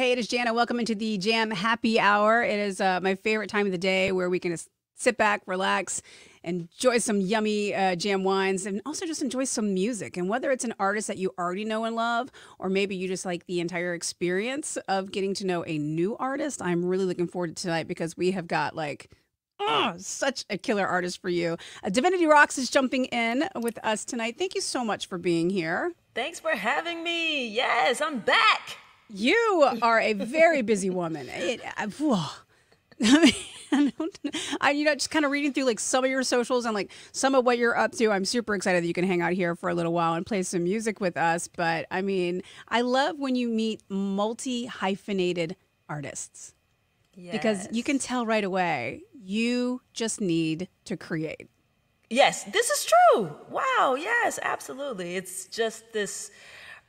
Hey, it is Jana. Welcome into the Jam Happy Hour. It is my favorite time of the day where we can just sit back, relax, enjoy some yummy jam wines, and also just enjoy some music. And whether it's an artist that you already know and love, or maybe you just like the entire experience of getting to know a new artist, I'm really looking forward to tonight because we have got like such a killer artist for you. Divinity Roxx is jumping in with us tonight. Thank you so much for being here. Thanks for having me. Yes, I'm back. You are a very busy woman. Just kind of reading through like some of your socials and like some of what you're up to. I'm super excited that you can hang out here for a little while and play some music with us. But I mean, I love when you meet multi-hyphenated artists. Yes. Because you can tell right away, you just need to create. Yes, this is true. Wow. Yes, absolutely. It's just this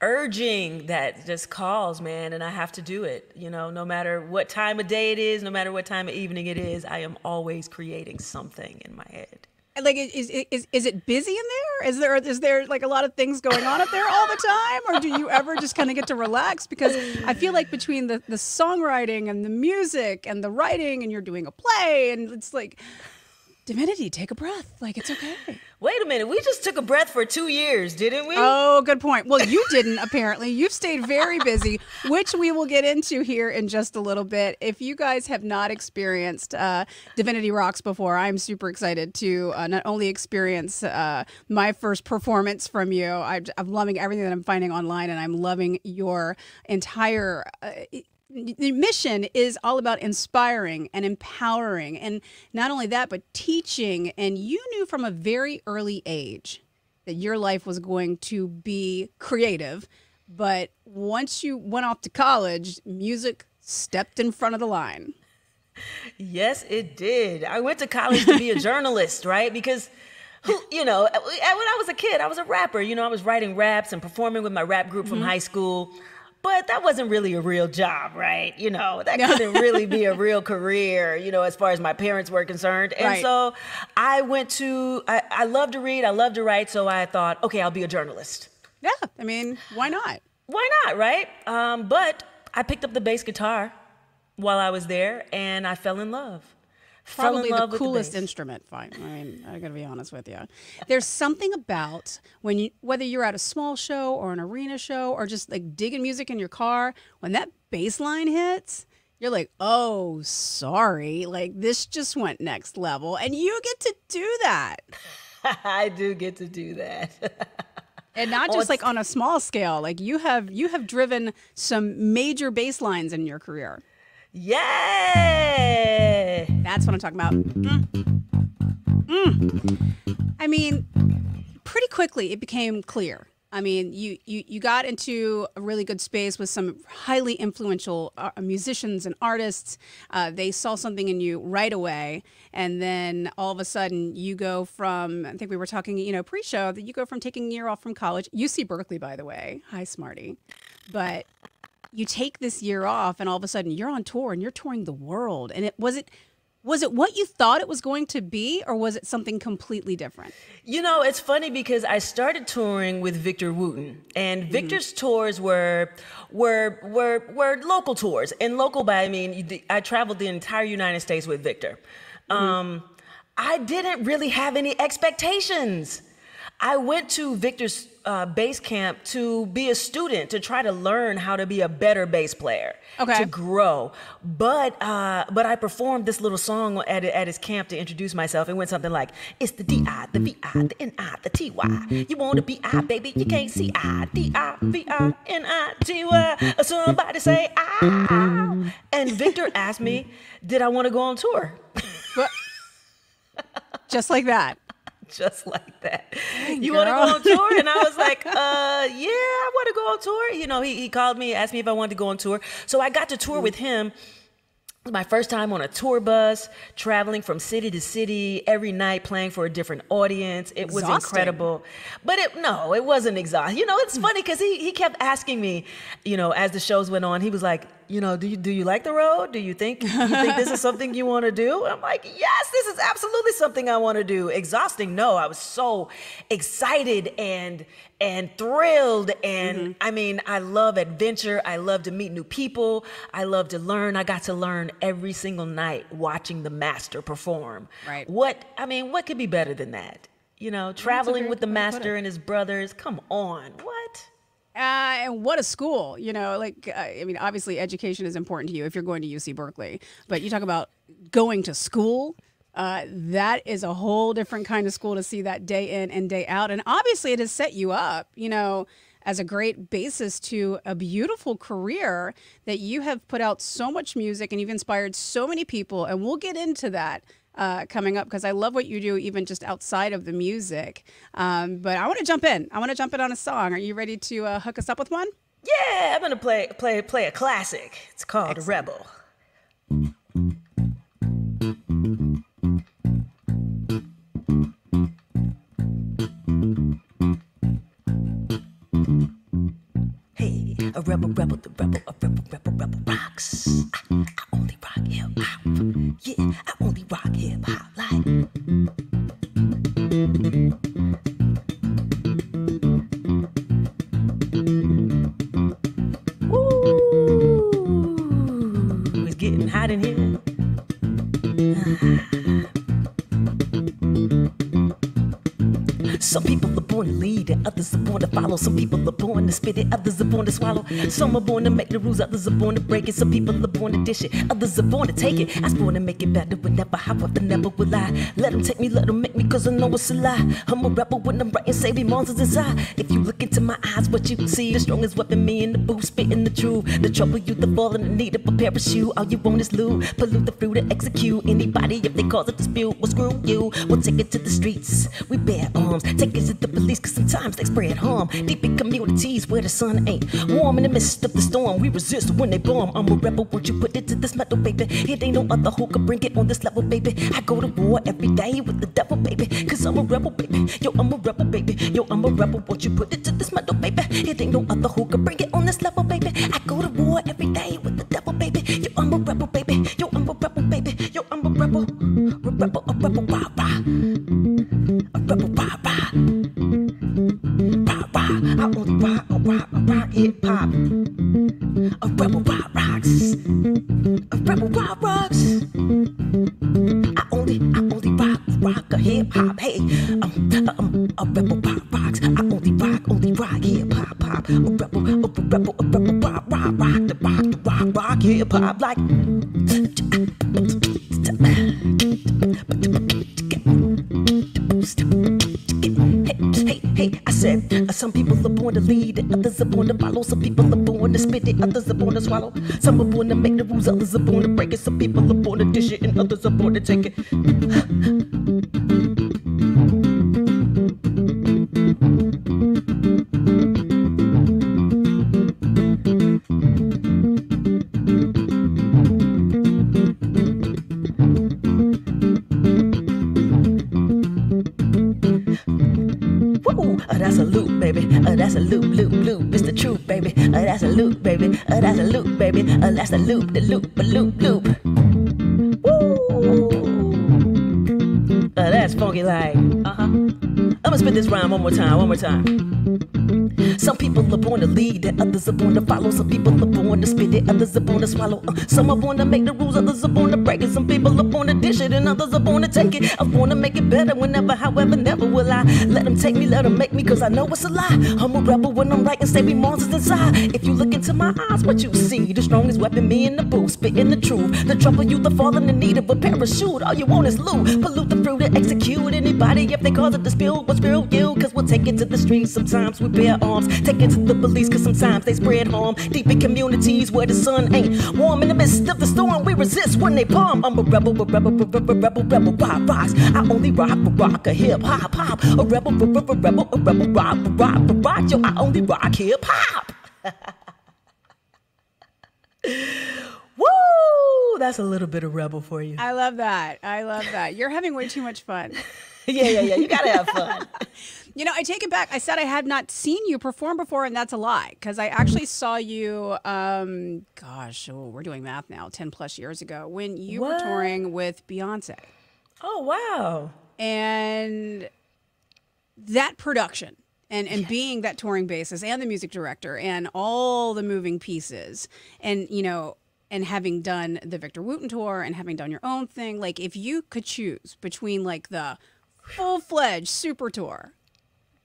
urging that just calls, man, and I have to do it. You know, no matter what time of day it is, no matter what time of evening it is, I am always creating something in my head. Like, is it busy in there? Is there like a lot of things going on up there all the time? Or do you ever just kind of get to relax? Because I feel like between the songwriting and the music and the writing and you're doing a play and it's like, Divinity, take a breath. Like, it's okay. Wait a minute. We just took a breath for 2 years, didn't we? Oh, good point. Well, you didn't, apparently. You've stayed very busy, which we will get into here in just a little bit. If you guys have not experienced Divinity Roxx before, I'm super excited to not only experience my first performance from you. I'm loving everything that I'm finding online, and I'm loving your entire the mission is all about inspiring and empowering, and not only that, but teaching. And you knew from a very early age that your life was going to be creative. But once you went off to college, music stepped in front of the line. Yes, it did. I went to college to be a journalist, right? Because, you know, when I was a kid, I was a rapper. You know, I was writing raps and performing with my rap group from high school. But that wasn't really a real job, right? You know, that couldn't really be a real career, you know, as far as my parents were concerned. And so I I love to read, I love to write. So I thought, okay, I'll be a journalist. Yeah, I mean, why not? Why not, right? But I picked up the bass guitar while I was there and I fell in love. Probably the coolest instrument. Fine. I mean, I gotta be honest with you. There's something about whether you're at a small show or an arena show or just like digging music in your car, when that bass line hits, you're like, oh, sorry. Like, this just went next level. And you get to do that. I do get to do that. And not just like on a small scale. Like you have driven some major bass lines in your career. Yeah, that's what I'm talking about. I mean, pretty quickly it became clear. I mean, you got into a really good space with some highly influential musicians and artists. They saw something in you right away, and then all of a sudden you go from, I think we were talking, you know, pre-show, that you go from taking a year off from college. UC Berkeley, by the way. Hi, Smarty. But you take this year off and all of a sudden you're on tour and you're touring the world. And was it what you thought it was going to be, or was it something completely different? You know, it's funny because I started touring with Victor Wooten, and Victor's tours were local tours. And local by, I mean, I traveled the entire United States with Victor. I didn't really have any expectations. I went to Victor's bass camp to be a student, to try to learn how to be a better bass player, to grow. But I performed this little song at his camp to introduce myself. It went something like, it's the D-I, the V-I, the N-I, the T-Y. You want to be I, baby, you can't see I. D-I, V-I, N-I-T-Y. Somebody say I. And Victor asked me, did I want to go on tour? Just like that. Just like that. You want to go on tour? And I was like, yeah, I want to go on tour. You know, he called me, asked me if I wanted to go on tour. So I got to tour with him. It was my first time on a tour bus, traveling from city to city every night, playing for a different audience. It was incredible. But it wasn't exhausting. You know, it's funny because he kept asking me, you know, as the shows went on, he was like, do you like the road? Do you think this is something you want to do? I'm like, yes, this is absolutely something I want to do. Exhausting? No, I was so excited and thrilled. And I mean, I love adventure. I love to meet new people. I love to learn. I got to learn every single night watching the master perform. Right. What could be better than that? Traveling with the master and his brothers. Come on. What? And what a school, I mean, obviously education is important to you if you're going to UC Berkeley, but you talk about going to school. That is a whole different kind of school to see that day in and day out. And obviously it has set you up, as a great basis to a beautiful career that you have put out so much music and you've inspired so many people. And we'll get into that coming up because I love what you do even just outside of the music. But I want to jump in. I want to jump in on a song. Are you ready to hook us up with one? Yeah, I'm going to play a classic. It's called Rebel. Hey, a rebel, the rebel, rebel rocks. I only rock hip hop. Yeah, I only rock hip hop like. Ooh, it's getting hot in here. Some people are born to lead and others are born to follow. Some people are born to spit it, others are born to swallow. Some are born to make the rules, others are born to break it. Some people are born to dish it, others are born to take it. I was born to make it better, but never, however, never will I. Let them take me, let them make me, cause I know it's a lie. I'm a rebel when I'm writing, saving monsters inside. If you look into my eyes, what you see, the strongest weapon, me in the booth, spitting the truth. The trouble, you, the fall, and the need of a parachute. All you want is loot, pollute the fruit and execute anybody if they cause a dispute. Well, screw you, we'll take it to the streets. We bear arms, take it to the police, cause sometimes they spread harm. Deep in communities where the sun ain't warm. In the midst of the storm, we resist when they bomb. I'm a rebel, won't you put it to this metal, baby? It ain't no other who can bring it on this level, baby. I go to war every day with the devil, baby, cause I'm a rebel, baby. Yo, I'm a rebel, baby. Yo, I'm a rebel, won't you put it to this metal, baby? It ain't no other who can bring it on this level, baby. I go to war every day with the devil, baby. Yo, I'm a rebel, baby. Yo, I'm a rebel, baby. Yo, I'm a rebel. A rebel, rah, rah. A rebel, rah, rah. Rah, rah. I only rock hip hop. A rebel, rocks. A rebel, rocks. I only rock a hip hop. Hey, a rebel, rocks. I only rock hip hop. A rebel, rock hip hop like. Hey, I said, some people are born to lead, and others are born to follow. Some people are born to spit it, others are born to swallow. Some are born to make the rules, others are born to break it. Some people are born to dish it, and others are born to take it. That's a loop, baby. That's a loop. It's the truth, baby. That's a loop, baby. That's a loop, baby. That's a loop, loop. Woo! That's funky like. I'ma spit this rhyme one more time. Some people are born to lead and others are born to follow. Some people are born to spit it, others are born to swallow. Some are born to make the rules, others are born to break it. Some people are born to dish it and others are born to take it. I wanna make it better whenever, however, never will I. Let them take me, let them make me, cause I know it's a lie. I'm a rebel when I'm writing, say we monsters inside. If you look into my eyes, what you see, the strongest weapon, me in the booth, spitting the truth. The trouble, you, the fall, in the need of a parachute. All you want is loot, pollute the fruit and execute anybody if they cause it to spill. What's real, you, cause we'll take it to the streets. Sometimes we bear arms, take it to the police, cause sometimes they spread harm. Deep in communities where the sun ain't warm. In the midst of the storm, we resist when they bomb. I'm a rebel, rock rocks. I only rock a hip hop. A rebel, rock. Yo, I only rock hip hop. Woo! That's a little bit of rebel for you. I love that. You're having way too much fun. Yeah. You gotta have fun. You know, I take it back. I said I had not seen you perform before, and that's a lie, because I actually saw you, we're doing math now, 10 plus years ago, when you were touring with Beyonce. Oh, wow. And that production and being that touring basis and the music director and all the moving pieces and, you know, and having done the Victor Wooten tour and having done your own thing, like if you could choose between like the full-fledged super tour,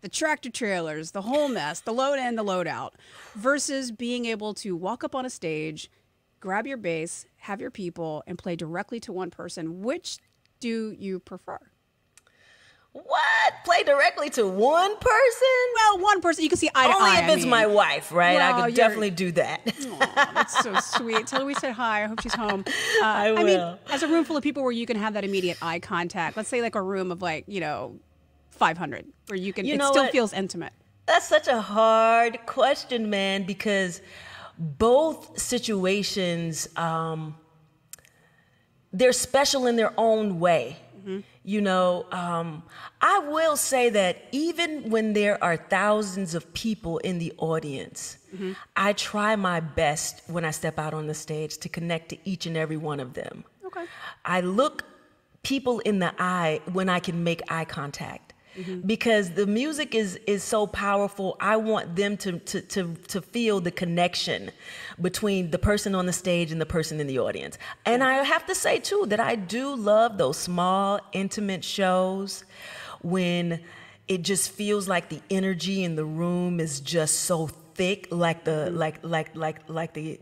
the tractor trailers, the whole mess, the load in, the load out, versus being able to walk up on a stage, grab your bass, have your people, and play directly to one person, which do you prefer? What? Play directly to one person? Well, one person. You can see eye to eye. Only if it's my wife, right? Well, I could definitely do that. Aw, that's so sweet. Tell her we said hi. I hope she's home. I will. I mean, as a room full of people where you can have that immediate eye contact, let's say like a room of like, 500, where you can, it still feels intimate. That's such a hard question, man, because both situations, they're special in their own way. Mm-hmm. I will say that even when there are thousands of people in the audience, mm-hmm. I try my best when I step out on the stage to connect to each and every one of them. Okay. I look people in the eye when I can make eye contact. Mm-hmm. Because the music is so powerful. I want them to feel the connection between the person on the stage and the person in the audience. And I have to say too that I do love those small, intimate shows when it just feels like the energy in the room is just so thick, like the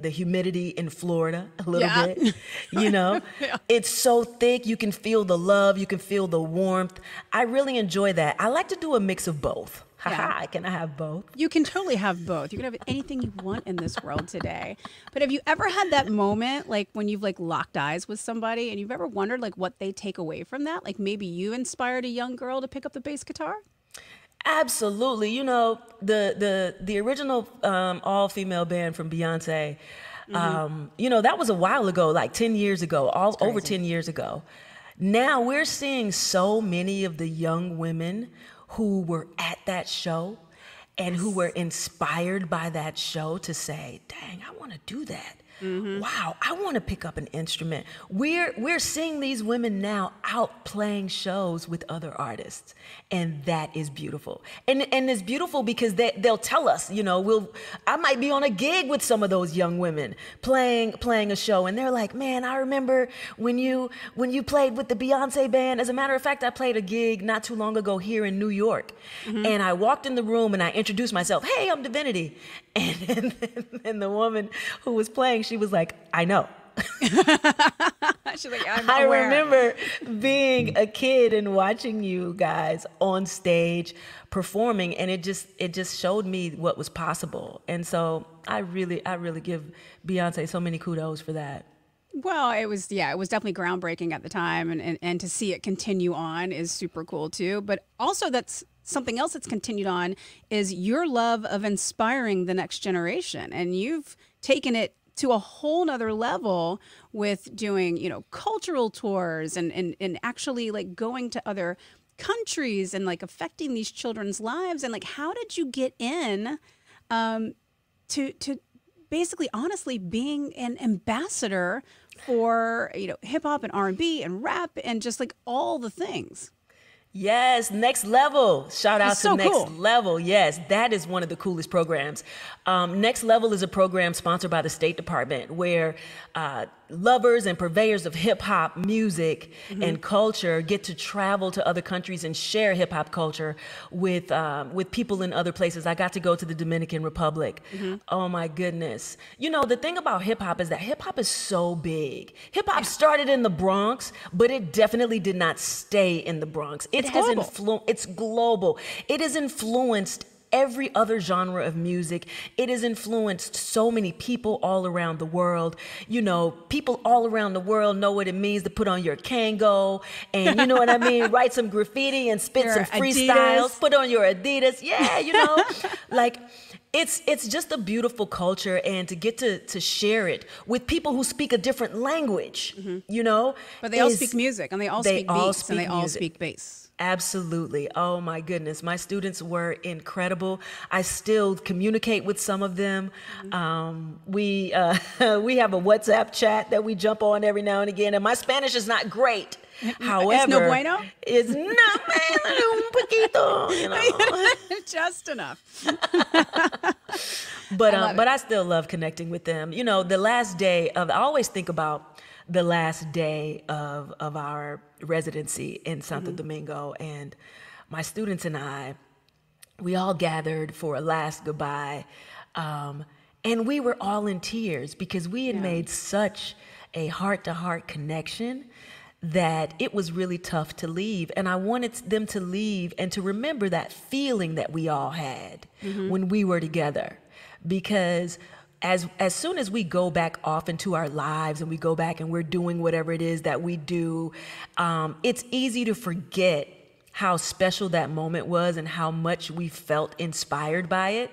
the humidity in Florida a little bit. Yeah. It's so thick. You can feel the love. You can feel the warmth. I really enjoy that. I like to do a mix of both. Yeah. Can I have both? You can totally have both. You can have anything you want in this world today. But have you ever had that moment, like when you've like locked eyes with somebody and you've ever wondered like what they take away from that? Like maybe you inspired a young girl to pick up the bass guitar? Absolutely. The original all-female band from Beyonce, mm-hmm. That was a while ago, like 10 years ago, over 10 years ago. Now we're seeing so many of the young women who were at that show and who were inspired by that show to say, dang, I want to do that. Mm-hmm. Wow, I want to pick up an instrument. We're seeing these women now out playing shows with other artists, and that is beautiful. And it's beautiful because they'll tell us, I might be on a gig with some of those young women playing a show, and they're like, man, I remember when you played with the Beyonce band. As a matter of fact, I played a gig not too long ago here in New York, mm-hmm. and I walked in the room and I introduced myself. Hey, I'm Divinity, and the woman who was playing, she was like, I know. She's like, I remember being a kid and watching you guys on stage performing, and it just showed me what was possible. And so I really give Beyonce so many kudos for that. Well, it was definitely groundbreaking at the time, and to see it continue on is super cool too. But also that's something else that's continued on is your love of inspiring the next generation. And you've taken it to a whole nother level with doing, cultural tours and actually like going to other countries and like affecting these children's lives. And like, how did you get in to basically, honestly, being an ambassador for, hip hop and R&B and rap and just like all the things? Yes, Next Level. Shout out to Next Level. Yes, that is one of the coolest programs. Next Level is a program sponsored by the State Department where lovers and purveyors of hip hop music mm-hmm. and culture get to travel to other countries and share hip hop culture with people in other places. I got to go to the Dominican Republic. Mm-hmm. Oh my goodness. The thing about hip hop is that hip hop is so big. Hip hop started in the Bronx, but it definitely did not stay in the Bronx. It's global. It's global. It has influenced every other genre of music. It has influenced so many people all around the world. People all around the world know what it means to put on your Kango and, you know what I mean, write some graffiti and spit some freestyles, Adidas. Put on your Adidas. Yeah, like it's just a beautiful culture, and to get to share it with people who speak a different language, mm-hmm. But they all speak music, and they all speak beats, and they all speak bass. Absolutely. Oh my goodness. My students were incredible. I still communicate with some of them. We have a WhatsApp chat that we jump on every now and again, and my Spanish is not great. However, it's no bueno? It's not un poquito, you know. Just enough. But I still love connecting with them. You know, the last day of, I always think about the last day of our residency in Santo Domingo, and my students and I, we all gathered for a last goodbye, and we were all in tears because we had made such a heart-to-heart connection that it was really tough to leave. And I wanted them to leave and to remember that feeling that we all had when we were together. Because as soon as we go back off into our lives and we go back and we're doing whatever it is that we do, it's easy to forget how special that moment was and how much we felt inspired by it.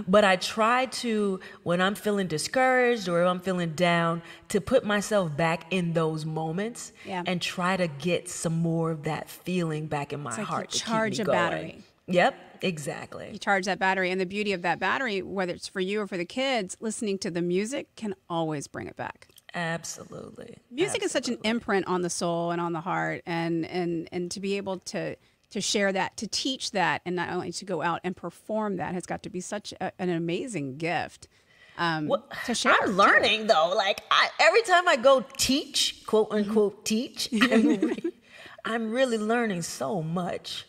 But I try to, when I'm feeling discouraged or I'm feeling down, to put myself back in those moments and try to get some more of that feeling back in my heart to charge keep me a going. battery. Yep, exactly. You charge that battery, and the beauty of that battery, whether it's for you or for the kids, listening to the music can always bring it back. Absolutely. Music is such an imprint on the soul and on the heart, and to be able to share that, to teach that, and not only to go out and perform that has got to be such an amazing gift. To share. I'm learning though. Like every time I go teach, quote unquote teach, I'm really learning so much.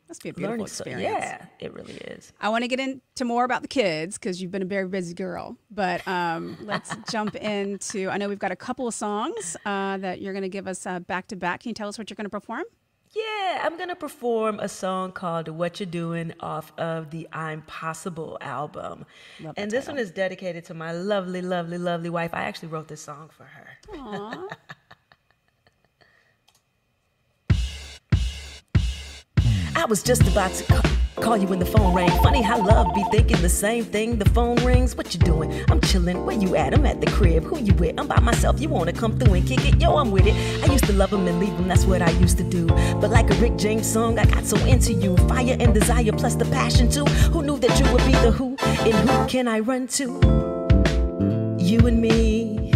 Must be a beautiful experience. Yeah, it really is. I want to get into more about the kids because you've been a very busy girl. But let's jump into, I know we've got a couple of songs that you're going to give us back to back. Can you tell us what you're going to perform? Yeah, I'm going to perform a song called What You Doing off of the I'm Possible album. And this one is dedicated to my lovely, lovely, lovely wife. I actually wrote this song for her. Aww. I was just about to call you when the phone rang. Funny how love be thinking the same thing. The phone rings. What you doing? I'm chilling. Where you at? I'm at the crib. Who you with? I'm by myself. You wanna come through and kick it? Yo, I'm with it. I used to love him and leave him. That's what I used to do. But like a Rick James song, I got so into you. Fire and desire plus the passion too. Who knew that you would be the who? And who can I run to? You and me.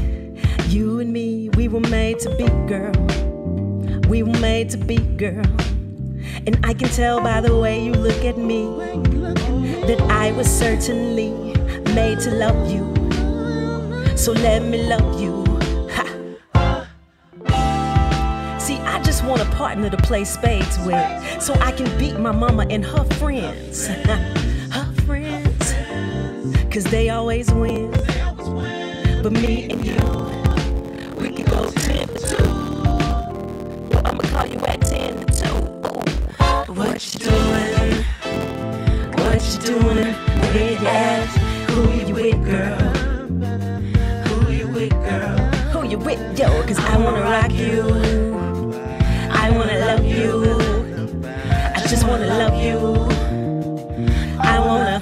You and me. We were made to be, girl. We were made to be, girl. And I can tell by the way you look at me that I was certainly made to love you. So let me love you. Ha. See, I just want a partner to play spades with, so I can beat my mama and her friends. Her friends, 'cause they always win. But me and you, we can go 10 to 2. Well, I'ma call you at 10 to 2. What you doing? What you doing? Where you at? Who you with, girl? Who you with, girl? Who you with, yo? 'Cause I wanna rock you. I wanna love you. I just wanna love you. I wanna.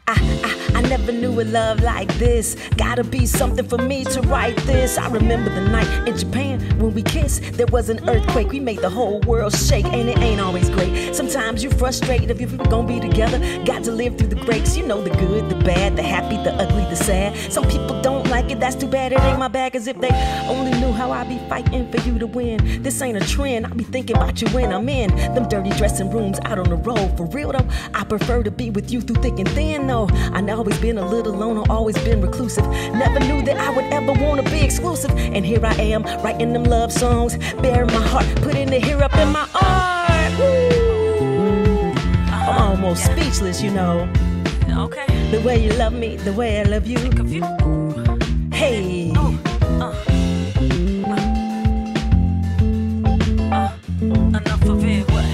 I never knew a love like this. Gotta be something for me to write this. I remember the night in Japan when we kissed. There was an earthquake. We made the whole world shake, and it ain't always great. Sometimes you're frustrated if you're gonna be together. Got to live through the breaks. You know, the good, the bad, the happy, the ugly, the sad. Some people don't like it. That's too bad. It ain't my bag. As if they only knew how I be fighting for you to win. This ain't a trend. I be thinking about you when I'm in them dirty dressing rooms out on the road. For real though, I prefer to be with you through thick and thin. No, I know always been a little loner, always been reclusive. Never knew that I would ever want to be exclusive. And here I am, writing them love songs, bearing my heart, putting it here up in my art. Woo. I'm almost speechless, you know. Okay. The way you love me, the way I love you. Think of you. Hey. Enough of it. What?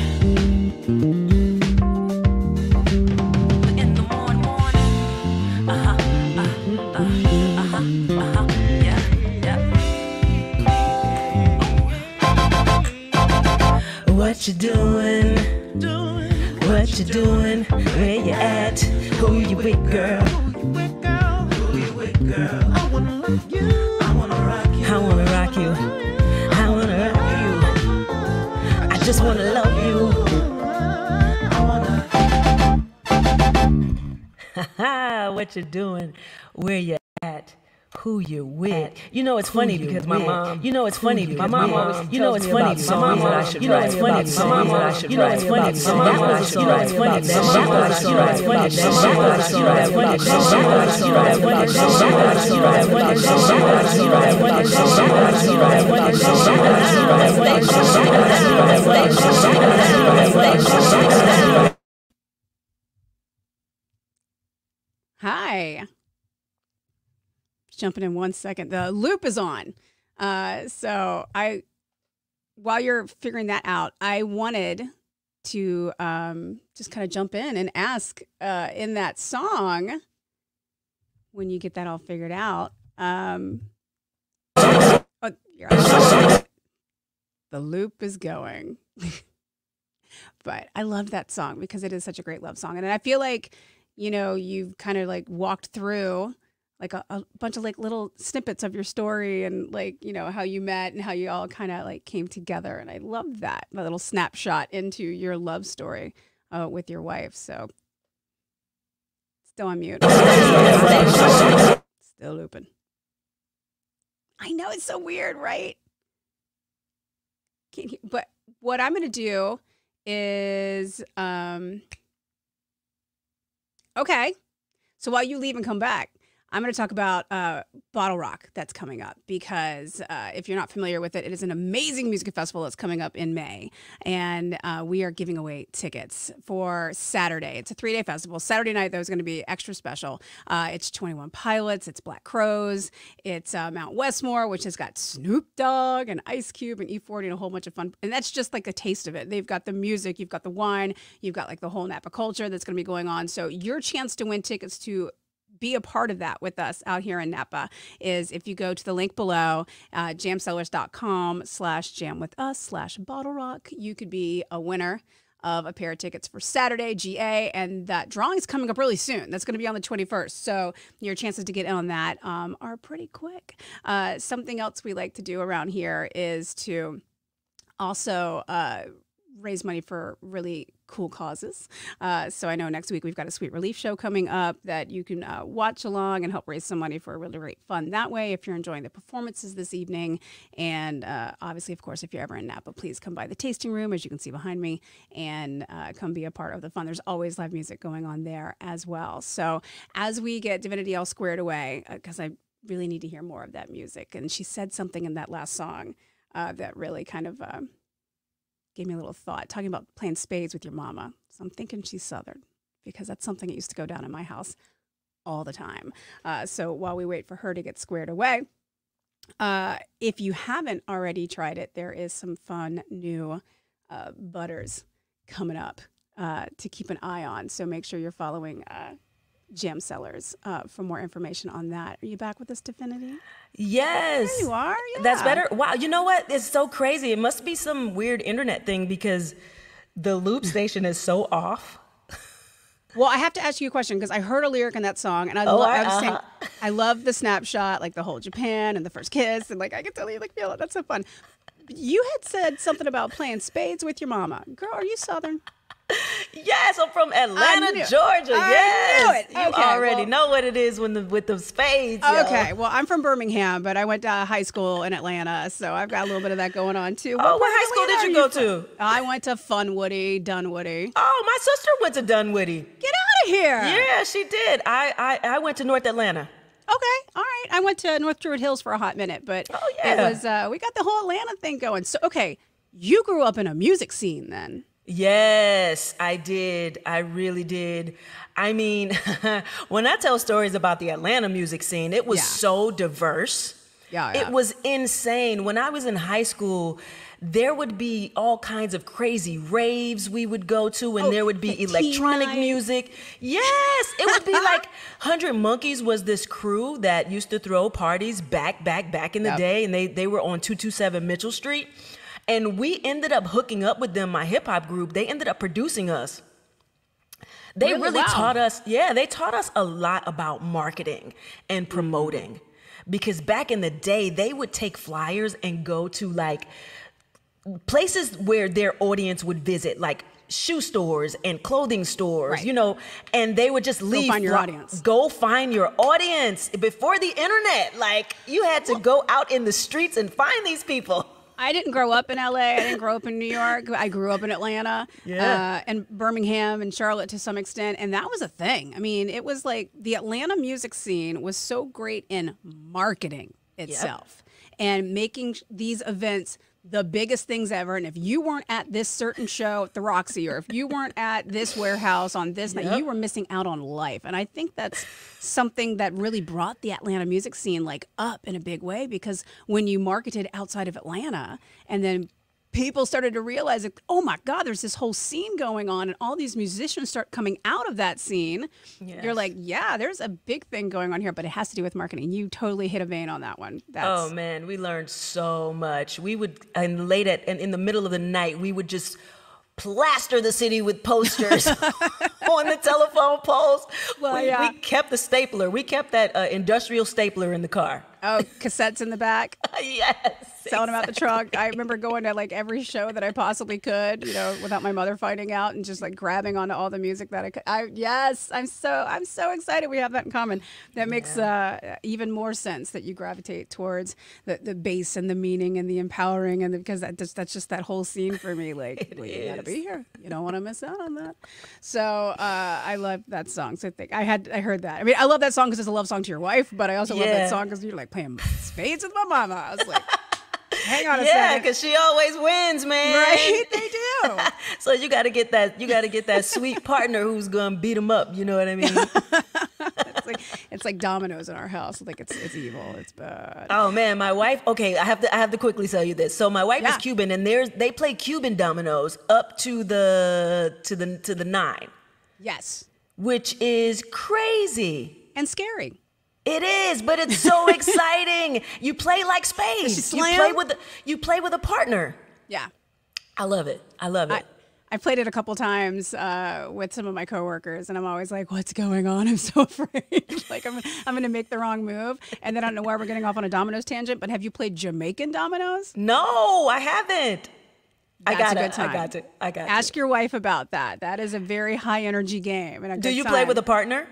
What you doing? What you doing? Where you at? Who you with, girl? Who you with, girl? I wanna love you. I wanna rock you. I wanna rock you. I wanna rock you. wanna love you. What you doing? Where you at? Who you with? You know it's funny because my mom. You know it's funny because my mom. You know it's funny because my mom. You know it's funny because my mom. You know it's funny because my mom. You know it's funny because my mom. You know it's funny because my mom. You know it's funny because my mom. You know it's funny because my mom. You know it's funny because my mom. You know it's funny because my mom. You know it's funny because my mom. Hi. Jumping in 1 second. The loop is on. So while you're figuring that out, I wanted to just kind of jump in and ask in that song, when you get that all figured out. The loop is going. But I love that song because it is such a great love song. And I feel like, you know, you've kind of like walked through like a bunch of like little snippets of your story and like, you know, how you met and how you all kind of like came together. And I love that, a little snapshot into your love story with your wife. So still on mute. Still looping. I know it's so weird, right? Can't hear, but what I'm going to do is, okay. So while you leave and come back, I'm going to talk about Bottle Rock that's coming up because if you're not familiar with it, it is an amazing music festival that's coming up in May. And we are giving away tickets for Saturday. It's a 3-day festival. Saturday night, though, is going to be extra special. It's 21 Pilots. It's Black Crows. It's Mount Westmore, which has got Snoop Dogg and Ice Cube and E40 and a whole bunch of fun. And that's just like a taste of it. They've got the music. You've got the wine. You've got like the whole Napa culture that's going to be going on. So your chance to win tickets to be a part of that with us out here in Napa is if you go to the link below, jamsellers.com/jamwithus/Bottle Rock. You could be a winner of a pair of tickets for Saturday, GA, and that drawing is coming up really soon. That's going to be on the 21st. So your chances to get in on that are pretty quick. Something else we like to do around here is to also raise money for really cool causes. So I know next week we've got a Sweet Relief show coming up that you can watch along and help raise some money for a really great fun that way if you're enjoying the performances this evening. And obviously, of course, if you're ever in Napa, please come by the tasting room, as you can see behind me, and come be a part of the fun. There's always live music going on there as well. So as we get Divinity all squared away, because I really need to hear more of that music. And she said something in that last song that really kind of gave me a little thought, talking about playing spades with your mama. So I'm thinking she's Southern because that's something that used to go down in my house all the time. So while we wait for her to get squared away, if you haven't already tried it, there is some fun new butters coming up to keep an eye on. So make sure you're following Jam Cellars for more information on that. Are you back with us, Divinity? Yes. There you are. Yeah. That's better. Wow. You know what? It's so crazy. It must be some weird internet thing because the loop station is so off. Well, I have to ask you a question because I heard a lyric in that song, and I was saying I love the snapshot, like the whole Japan and the first kiss, and like I can tell you, like, feel it. That's so fun. You had said something about playing spades with your mama. Girl, are you Southern? Yes, I'm from Atlanta, Georgia. Yes, I knew it. You already know what it is with the spades. Okay, yo. well, I'm from Birmingham, but I went to high school in Atlanta, so I've got a little bit of that going on too. Oh, what high school did you go to? I went to Funwoody, Dunwoody. Oh, my sister went to Dunwoody. Get out of here! Yeah, she did. I went to North Atlanta. Okay, all right. I went to North Druid Hills for a hot minute, but it was we got the whole Atlanta thing going. So, okay, you grew up in a music scene then. Yes, I did. I really did. I mean, when I tell stories about the Atlanta music scene, it was so diverse. Yeah. It was insane. When I was in high school, there would be all kinds of crazy raves we would go to, and there would be electronic music. Yes, it would be like 100 Monkeys was this crew that used to throw parties back in the day, and they were on 227 Mitchell Street. And we ended up hooking up with them, my hip hop group. They ended up producing us. They really taught us, they taught us a lot about marketing and promoting. Because back in the day, they would take flyers and go to like places where their audience would visit, like shoe stores and clothing stores, Right. you know, and they would just leave. Go find your audience. Go find your audience. Before the internet, like, you had to go out in the streets and find these people. I didn't grow up in LA. I didn't grow up in New York. I grew up in Atlanta, and Birmingham and Charlotte to some extent. And that was a thing. I mean, it was like the Atlanta music scene was so great in marketing itself and making these events the biggest things ever. And if you weren't at this certain show at the Roxy, or if you weren't at this warehouse on this night, you were missing out on life. And I think that's something that really brought the Atlanta music scene like up in a big way, because when you marketed outside of Atlanta and then people started to realize, like, oh my God, there's this whole scene going on, and all these musicians start coming out of that scene. You're like, yeah, there's a big thing going on here, but it has to do with marketing. You totally hit a vein on that one. Oh man, we learned so much. We would, and late at, and in the middle of the night, we would just plaster the city with posters on the telephone poles. Well, we kept the stapler. We kept that industrial stapler in the car. Oh, cassettes in the back. Yes. Selling them out the trunk. I remember going to like every show that I possibly could, you know, without my mother finding out, and just like grabbing onto all the music that I could. I'm so excited we have that in common. That makes even more sense that you gravitate towards the bass and the meaning and the empowering, and because that's just that whole scene for me. Like, you gotta be here. You don't want to miss out on that. So I love that song. So I heard that. I mean, I love that song because it's a love song to your wife, but I also love that song because you're like playing spades with my mama. I was like, hang on a second. Yeah, because she always wins, man. Right? They do. So you got to get that. You got to get that sweet partner who's gonna beat him up. You know what I mean? It's like dominoes in our house. Like it's evil. It's bad. Oh man, my wife. Okay, I have to quickly tell you this. So my wife is Cuban, and they play Cuban dominoes up to the 9. Yes. Which is crazy and scary. It is, but it's so exciting. You play like spades. You play with a partner. Yeah. I love it. I played it a couple times with some of my coworkers, and I'm always like, what's going on? I'm so afraid. Like I'm going to make the wrong move. And then I don't know why we're getting off on a dominoes tangent, but have you played Jamaican dominoes? No, I haven't. That's a good time. I got to. Ask your wife about that. That is a very high energy game. And do you play with a partner?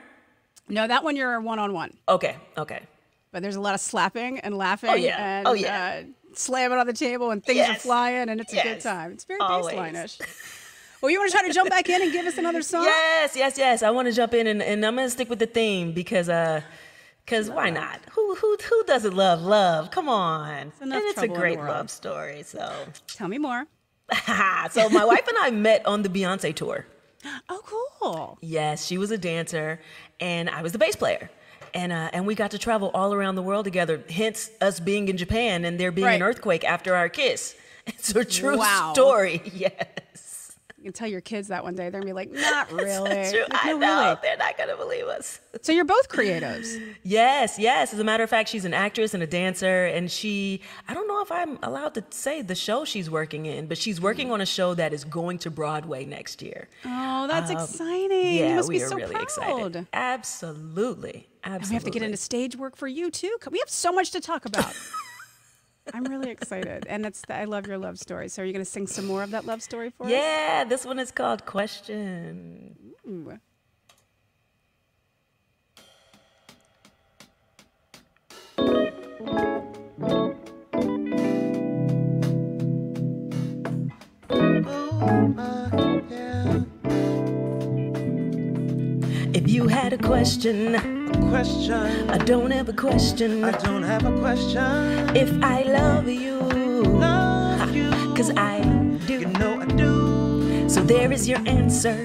No, that one you're one-on-one. Okay. But there's a lot of slapping and laughing and slamming on the table, and things are flying, and it's a good time. It's very baseline-ish. Well, you want to try to jump back in and give us another song? Yes. I want to jump in, and I'm going to stick with the theme because why not? Who doesn't love love? Come on. It's a great love story. So tell me more. So my wife and I met on the Beyonce tour. Oh, cool. Yes, she was a dancer, and I was the bass player. And we got to travel all around the world together, hence us being in Japan and there being an earthquake after our kiss. It's a true story, yes. You can tell your kids that one day. They're going to be like, not really. That's true. Like, I know. Really. They're not going to believe us. So you're both creatives. Yes. As a matter of fact, she's an actress and a dancer. And I don't know if I'm allowed to say the show she's working in, but she's working on a show that is going to Broadway next year. Oh, that's exciting. Yeah, you must we be are so really proud. Excited. Absolutely. And we have to get into stage work for you, too. We have so much to talk about. I'm really excited. And I love your love story. So are you going to sing some more of that love story for us? Yeah, this one is called Question. Ooh. If you had a question, I don't have a question. If I love you, 'cause I do. You know I do. So there is your answer.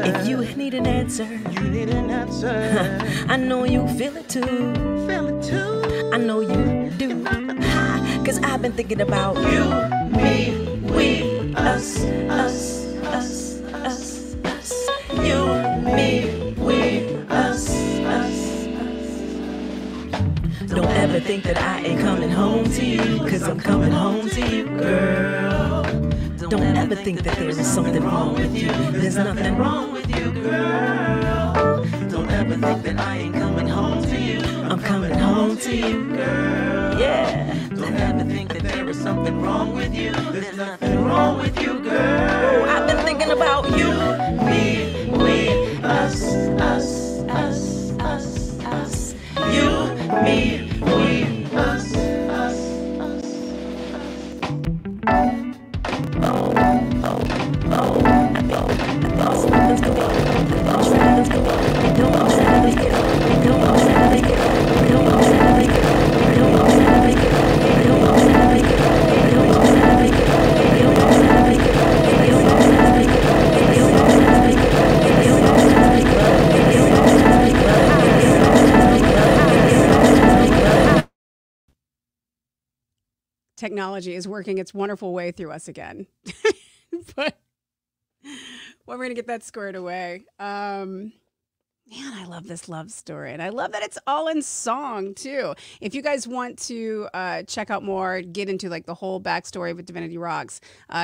If you need an answer, I know you feel it too. I know you do. 'Cause I've been thinking about you, me, we, us. You, me, we, us. Don't ever think that I ain't coming home to you, 'cause I'm coming home to you, girl. Don't ever think that there is something wrong with you. There's nothing wrong with you, girl. Don't ever think that I ain't coming home to you. I'm coming home to you, girl. Yeah. Don't ever think that there is something wrong with you. There's nothing wrong with you, girl. I've been thinking about you. Me, we, us, us, us, us, us. You, me, we, us, us, us, Technology is working its wonderful way through us again. But we're going to get that squared away. Man, I love this love story. And I love that it's all in song, too. If you guys want to check out more, get into like the whole backstory with Divinity Roxx,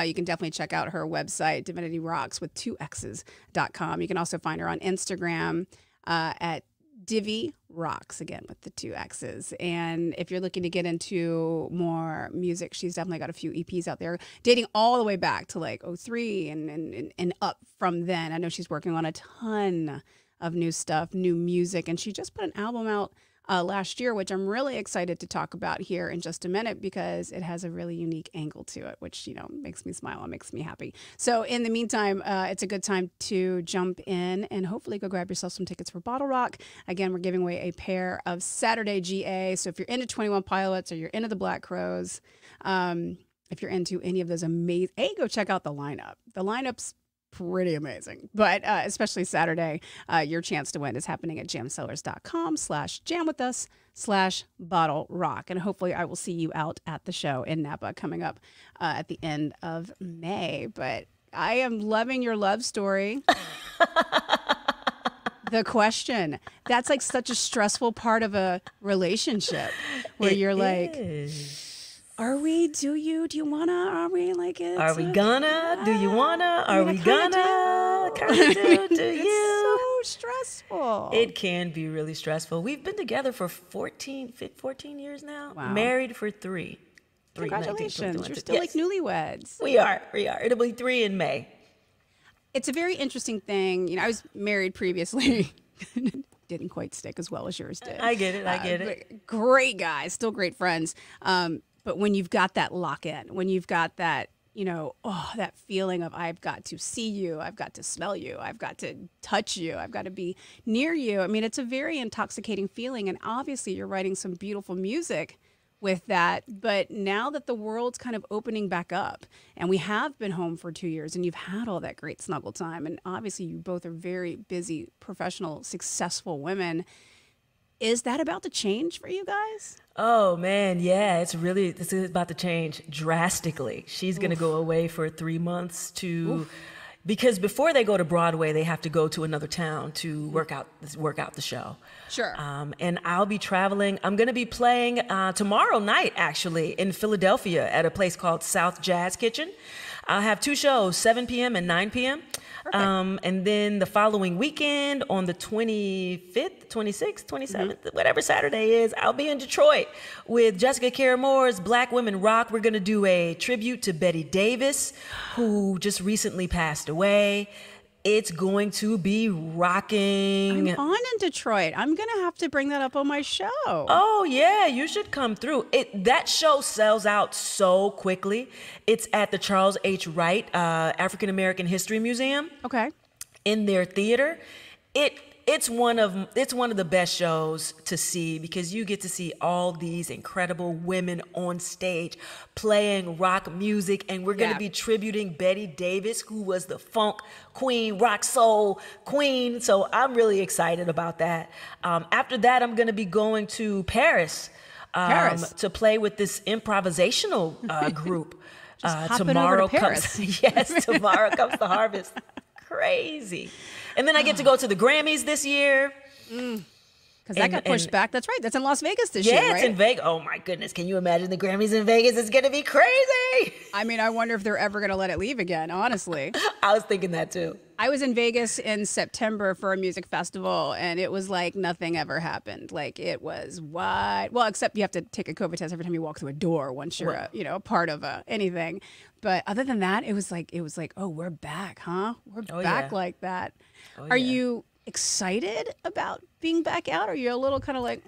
you can definitely check out her website, Divinity Roxx with 2x's.com. You can also find her on Instagram at Divi Roxx, again with the 2 X's. And if you're looking to get into more music, she's definitely got a few EPs out there dating all the way back to like '03 and up from then. I know she's working on a ton of new stuff, new music, and she just put an album out last year, which I'm really excited to talk about here in just a minute because it has a really unique angle to it, which, you know, makes me smile and makes me happy. So in the meantime, it's a good time to jump in and hopefully go grab yourself some tickets for Bottle Rock. Again, we're giving away a pair of Saturday GA. So if you're into 21 Pilots or you're into the Black Crowes, if you're into any of those amazing, go check out the lineup. The lineup's pretty amazing, but especially Saturday, your chance to win is happening at jamsellers.com/jamwithus/bottle rock. And hopefully I will see you out at the show in Napa coming up at the end of May. But I am loving your love story. The question, that's like such a stressful part of a relationship where you're like, are we, do you wanna, are we like it? Are we gonna? Do you wanna? Are we gonna? Kinda do you? It's so stressful. It can be really stressful. We've been together for 14 years now. Wow. Married for 3. Congratulations. You're still like newlyweds. We are. It'll be 3 in May. It's a very interesting thing. You know, I was married previously. Didn't quite stick as well as yours did. I get it. But great guys, still great friends. But when you've got that lock in, when you've got that, you know, that feeling of I've got to see you, I've got to smell you, I've got to touch you, I've got to be near you. I mean, it's a very intoxicating feeling. And obviously you're writing some beautiful music with that. But now that the world's kind of opening back up and we have been home for 2 years and you've had all that great snuggle time, and obviously you both are very busy, professional, successful women. Is that about to change for you guys? Oh man, yeah, it's about to change drastically. She's going to go away for 3 months because before they go to Broadway, they have to go to another town to work out the show. Sure. And I'll be traveling. I'm going to be playing tomorrow night, actually, in Philadelphia at a place called South Jazz Kitchen. I'll have 2 shows, 7 p.m. and 9 p.m. And then the following weekend on the 25th, 26th, 27th, whatever Saturday is, I'll be in Detroit with Jessica Care Moore's Black Women Rock. We're going to do a tribute to Betty Davis, who just recently passed away. It's going to be rocking. I'm on in Detroit. I'm going to have to bring that up on my show. Oh, yeah, you should come through. That show sells out so quickly. It's at the Charles H. Wright African American History Museum. Okay. In their theater. It's one of the best shows to see because you get to see all these incredible women on stage playing rock music, and we're going to be tributing Betty Davis, who was the funk queen, rock soul queen. So I'm really excited about that. After that, I'm going to be going to Paris to play with this improvisational group. Tomorrow comes tomorrow comes the harvest. Crazy. And then I get to go to the Grammys this year. Because that got pushed back. That's right. That's in Las Vegas this year, Yeah, right? it's in Vegas. Oh my goodness. Can you imagine the Grammys in Vegas? It's going to be crazy. I mean, I wonder if they're ever going to let it leave again, honestly. I was thinking that too. I was in Vegas in September for a music festival, and it was like nothing ever happened. Like it was wide. Well, except you have to take a COVID test every time you walk through a door once you're a part of anything. But other than that, it was like, oh, we're back, huh? We're back like that. Are you excited about being back out? Or are you a little kind of like,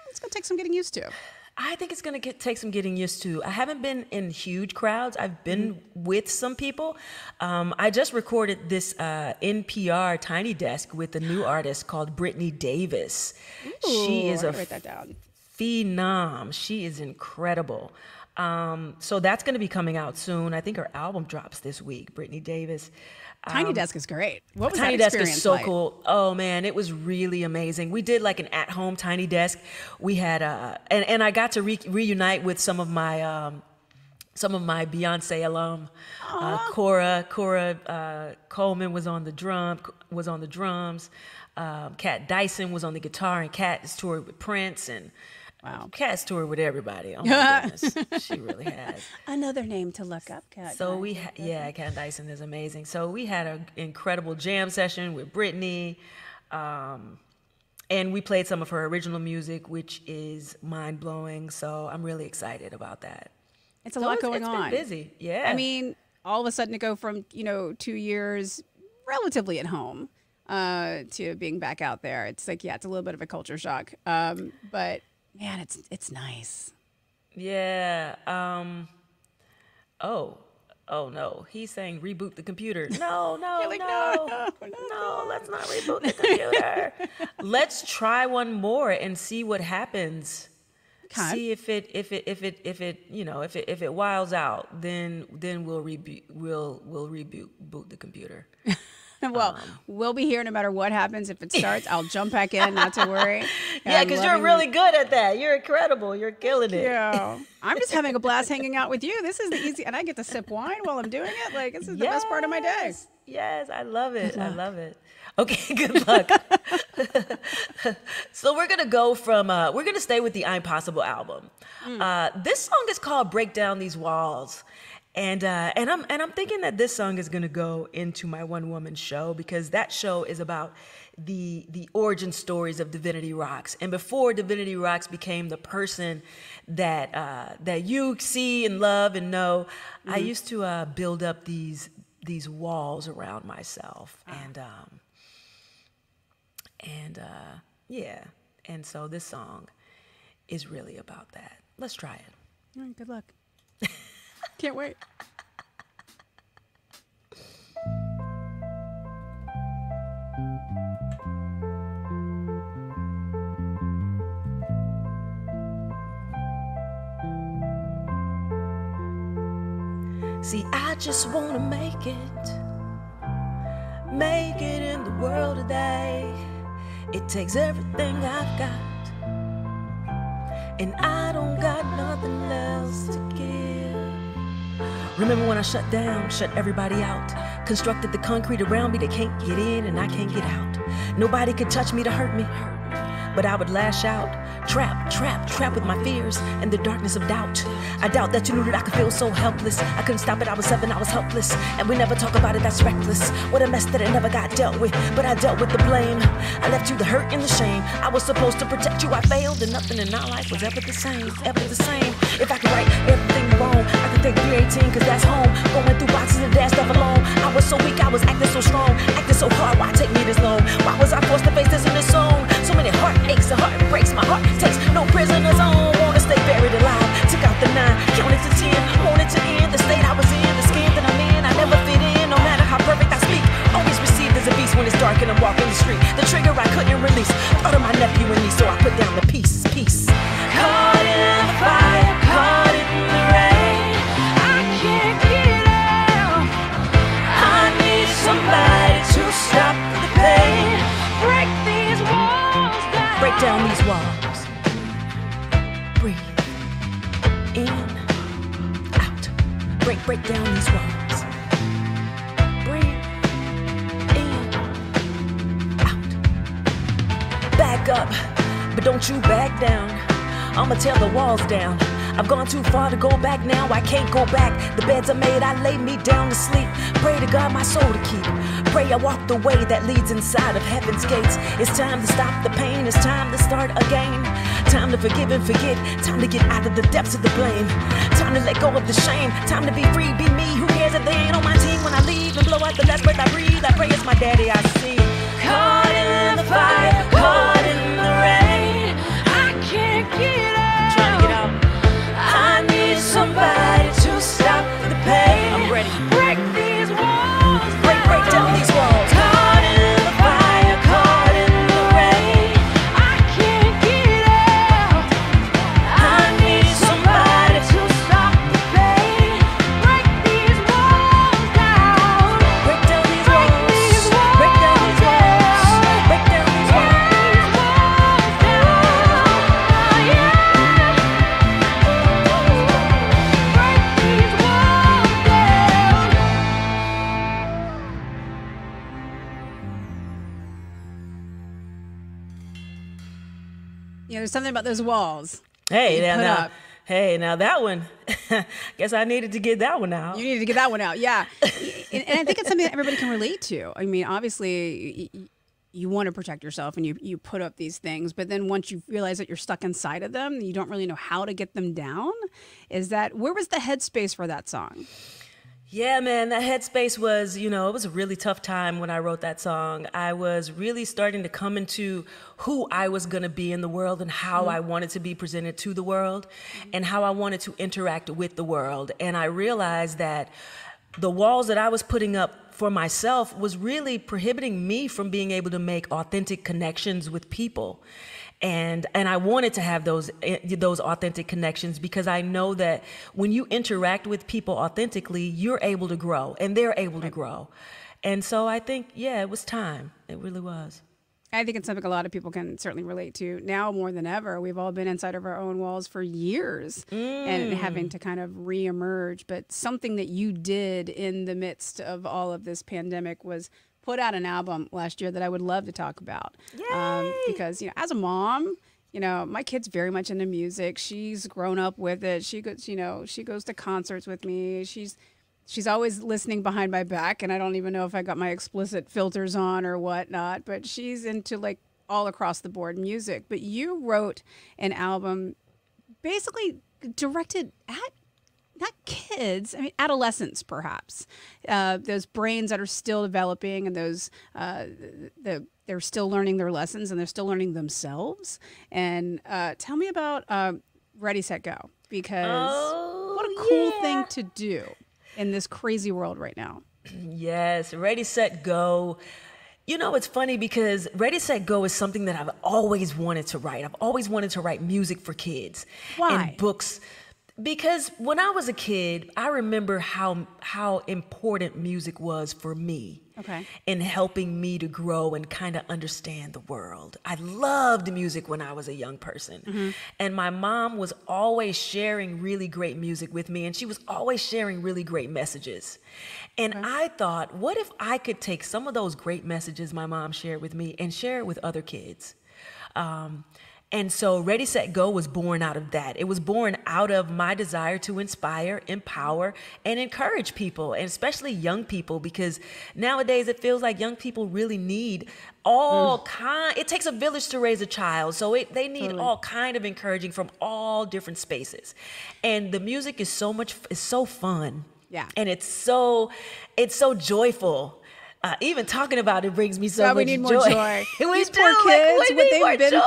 it's gonna take some getting used to? I think it's going to take some getting used to. I haven't been in huge crowds. I've been with some people. I just recorded this NPR Tiny Desk with a new artist called Brittany Davis. Ooh, she is write that down. Phenom. She is incredible. So that's going to be coming out soon. I think her album drops this week, Brittany Davis. Tiny Desk is great. What was Tiny that Desk experience is so like? cool. Oh man, it was really amazing. We did like an at-home Tiny Desk. We had and I got to reunite with some of my Beyonce alum. Cora Coleman was on the drums. Kat Dyson was on the guitar, and Kat is toured with Prince, and wow, Kat's toured with everybody. Oh my goodness, she really has. Another name to look up, Kat. So Kat Dyson is amazing. So we had an incredible jam session with Brittany, and we played some of her original music, which is mind blowing. So I'm really excited about that. It's a lot going on. It's been busy, yeah. I mean, all of a sudden to go from 2 years relatively at home to being back out there, it's like it's a little bit of a culture shock. But man, it's nice. Yeah. Oh no. He's saying reboot the computer. No. Like, no. Let's not reboot the computer. Let's try one more and see what happens. Okay. See if it wiles out, then we'll reboot the computer. Well, we'll be here no matter what happens. If it starts, I'll jump back in, not to worry. Yeah, because you're really good at that. You're incredible. You're killing it. Yeah. I'm just having a blast hanging out with you. This is the easy, and I get to sip wine while I'm doing it. Like, this is the best part of my day. Yes, I love it. I love it. Okay, good luck. So we're gonna stay with the I'm Possible album. This song is called "Break Down These Walls." And I'm thinking that this song is gonna go into my one woman show, because that show is about the origin stories of Divinity Roxx. And before Divinity Roxx became the person that you see and love and know, I used to build up these walls around myself, and so this song is really about that. Let's try it. All right, good luck. Can't wait. See, I just wanna make it in the world today. It takes everything I've got, and I don't got nothing else to give. Remember when I shut everybody out, constructed the concrete around me, they can't get in and I can't get out. Nobody could touch me to hurt me, but I would lash out, trapped with my fears and the darkness of doubt. I doubt that you knew that I could feel so helpless. I couldn't stop it, I was 7, I was helpless, and we never talk about it, that's reckless. What a mess that I never got dealt with, but I dealt with the blame. I left you the hurt and the shame. I was supposed to protect you, I failed, and nothing in our life was ever the same. If I could right everything wrong, I could take 318, cause that's home. Going through boxes of that stuff alone. I was so weak, I was acting so strong, acting so hard, why take me this long? Why was I forced to face this in this song? So many heartaches and heartbreaks, my heart takes no prisoners on. Wanna stay buried alive, took out the 9, counted to 10, wanted to end the state I was in, the skin that I'm in. I never fit in, no matter how perfect I speak. Always received as a beast when it's dark and I'm walking the street. The trigger I couldn't release, thought of my nephew and me, so I put down the peace. Caught in the fire, caught in the rain, I can't get out. I need somebody to stop the pain. Break these walls down. Break down these walls. Breathe in, out. Break down these walls. Breathe in, out. Back up. but don't you back down. I'ma tear the walls down. I've gone too far to go back now. I can't go back. The beds are made, I lay me down to sleep. Pray to God my soul to keep. Pray I walk the way that leads inside of heaven's gates. It's time to stop the pain. It's time to start again. Time to forgive and forget. Time to get out of the depths of the blame. Time to let go of the shame. Time to be free, be me. Who cares if they ain't on my team when I leave and blow out the last breath I breathe? I pray it's my daddy I see. Caught in the fire, caught in the rain. I can't get out. Trying to get out. I need somebody to stop the pain. I'm ready. Break these walls. Break down these walls. Caught in the fire, caught in the rain. I can't get out. I need somebody to stop the pain. Break these walls down. Break down these walls. Break down these walls. Break down these walls. Yeah. You know, there's something about those walls. Hey, you put now, up. hey, now that one. Guess I needed to get that one out. You need to get that one out, yeah. And I think it's something that everybody can relate to. I mean, obviously, you want to protect yourself and you put up these things, but then once you realize that you're stuck inside of them, you don't really know how to get them down. Where was the headspace for that song? Yeah, man, that headspace was, it was a really tough time when I wrote that song. I was really starting to come into who I was going to be in the world and how I wanted to be presented to the world and how I wanted to interact with the world. And I realized that the walls that I was putting up for myself was really prohibiting me from being able to make authentic connections with people. And I wanted to have those authentic connections because I know that when you interact with people authentically, you're able to grow and they're able to grow. And so I think, yeah, it was time. It really was. I think it's something a lot of people can certainly relate to now more than ever. We've all been inside of our own walls for years and having to kind of reemerge. But something that you did in the midst of all of this pandemic was put out an album last year that I would love to talk about. Because, as a mom, my kid's very much into music. She's grown up with it. She goes, she goes to concerts with me. She's always listening behind my back, and I don't even know if I got my explicit filters on or whatnot, but she's into like all across the board music. But you wrote an album basically directed at not kids, I mean, adolescents, perhaps. Those brains that are still developing and those, they're still learning their lessons and they're still learning themselves. And tell me about Ready, Set, Go, because what a cool thing to do in this crazy world right now. Yes, Ready, Set, Go. It's funny because Ready, Set, Go is something that I've always wanted to write. I've always wanted to write music for kids. Why? And books. Because when I was a kid, I remember how important music was for me in helping me to grow and kind of understand the world. I loved music when I was a young person. And my mom was always sharing really great music with me, and she was always sharing really great messages. And I thought, what if I could take some of those great messages my mom shared with me and share it with other kids? And so Ready, Set, Go was born out of that. It was born out of my desire to inspire, empower, and encourage people, and especially young people, because nowadays it feels like young people really need it takes a village to raise a child. So they need all kind of encouraging from all different spaces. And the music is so fun. Yeah. And it's so joyful. Even talking about it brings me so much joy. We need more joy. These poor kids, what they've been through.